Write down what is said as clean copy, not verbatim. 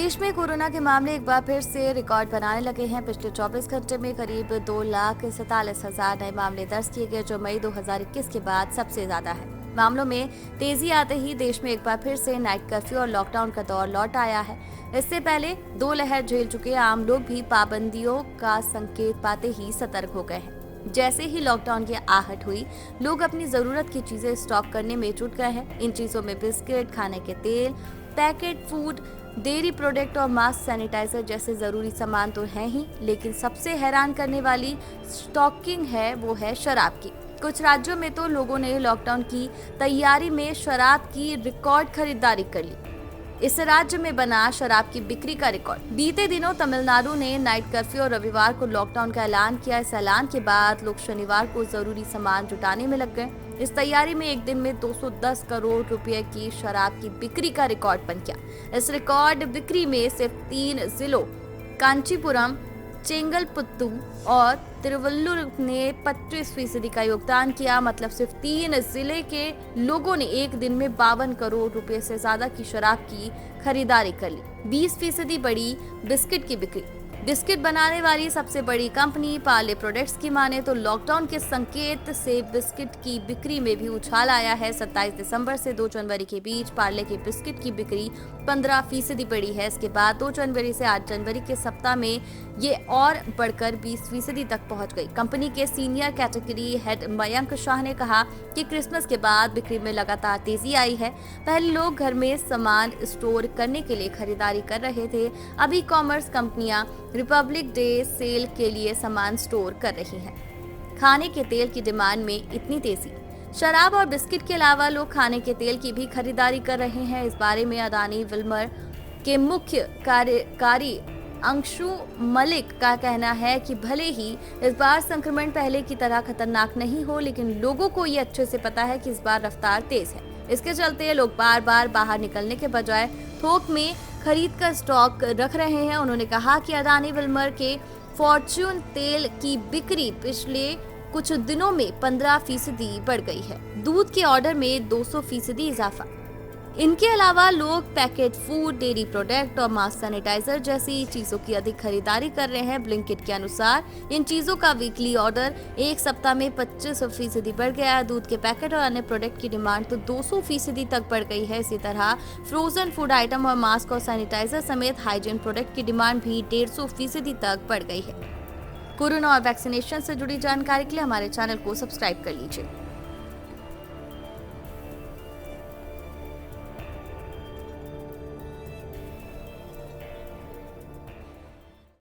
देश में कोरोना के मामले एक बार फिर से रिकॉर्ड बनाने लगे हैं। पिछले 24 घंटे में करीब 2,47,000 नए मामले दर्ज किए गए, जो मई 2021 के बाद सबसे ज्यादा है। मामलों में तेजी आते ही देश में एक बार फिर से नाइट कर्फ्यू और लॉकडाउन का दौर लौट आया है। इससे पहले दो लहर झेल चुके आम लोग भी पाबंदियों का संकेत पाते ही सतर्क हो गए हैं। जैसे ही लॉकडाउन की आहट हुई, लोग अपनी जरूरत की चीजें स्टॉक करने में जुट गए हैं। इन चीजों में बिस्किट, खाने के तेल, पैकेट फूड, डेयरी प्रोडक्ट और मास्क, सैनिटाइजर जैसे जरूरी सामान तो हैं ही, लेकिन सबसे हैरान करने वाली स्टॉकिंग है वो है शराब की। कुछ राज्यों में तो लोगों ने लॉकडाउन की तैयारी में शराब की रिकॉर्ड खरीदारी कर ली। इस राज्य में बना शराब की बिक्री का रिकॉर्ड। बीते दिनों तमिलनाडु ने नाइट कर्फ्यू और रविवार को लॉकडाउन का ऐलान किया। इस ऐलान के बाद लोग शनिवार को जरूरी सामान जुटाने में लग गए। इस तैयारी में एक दिन में 210 करोड़ रुपए की शराब की बिक्री का रिकॉर्ड बन गया। इस रिकॉर्ड बिक्री में सिर्फ 3 जिलों कांचीपुरम, चेंगलपुत्तू और तिरुवल्लुर ने 25% का योगदान किया। मतलब सिर्फ 3 जिले के लोगों ने एक दिन में 52 करोड़ रुपए से ज्यादा की शराब की खरीदारी कर ली। 20% बढ़ी बिस्किट की बिक्री। बिस्किट बनाने वाली सबसे बड़ी कंपनी पार्ले प्रोडक्ट्स की माने तो लॉकडाउन के संकेत से बिस्किट की बिक्री में भी उछाल आया है। 27 दिसंबर से 2 जनवरी के बीच पार्ले के बिस्किट की बिक्री 15% बढ़ी है। इसके बाद 2 जनवरी से 8 जनवरी के सप्ताह में ये और बढ़कर 20% तक पहुंच गई। कंपनी के senior category head Mayank Shah ने कहा कि क्रिसमस के बाद बिक्री में लगातार तेजी आई है। पहले लोग घर में सामान स्टोर करने के लिए खरीदारी कर रहे थे, अब ई कॉमर्स कंपनियां रिपब्लिक डे सेल के लिए सामान स्टोर कर रही हैं। खाने के तेल की डिमांड में इतनी तेजी। शराब और बिस्किट के अलावा लोग खाने के तेल की भी खरीदारी कर रहे हैं। इस बारे में अदानी विल्मर के मुख्य कार्यकारी अंशु मलिक का कहना है कि भले ही इस बार संक्रमण पहले की तरह खतरनाक नहीं हो, लेकिन लोगों को ये अच्छे से पता है कि इस बार रफ्तार तेज है। इसके चलते लोग बार बार बाहर निकलने के बजाय थोक में खरीद कर स्टॉक रख रहे हैं। उन्होंने कहा कि अदानी विल्मर के फॉर्च्यून तेल की बिक्री पिछले कुछ दिनों में 15% बढ़ गई है। दूध के ऑर्डर में 200% इजाफा। इनके अलावा लोग पैकेट फूड, डेयरी प्रोडक्ट और मास्क, सैनिटाइजर जैसी चीजों की अधिक खरीदारी कर रहे हैं। ब्लिंकिट के अनुसार इन चीजों का वीकली ऑर्डर एक सप्ताह में 25% बढ़ गया है। दूध के पैकेट और अन्य प्रोडक्ट की डिमांड तो 200% तक बढ़ गई है। इसी तरह फ्रोजन फूड आइटम और मास्क और सैनिटाइजर समेत हाइजीन प्रोडक्ट की डिमांड भी 150% तक बढ़ गई है। कोरोना और वैक्सीनेशन से जुड़ी जानकारी के लिए हमारे चैनल को सब्सक्राइब कर लीजिए।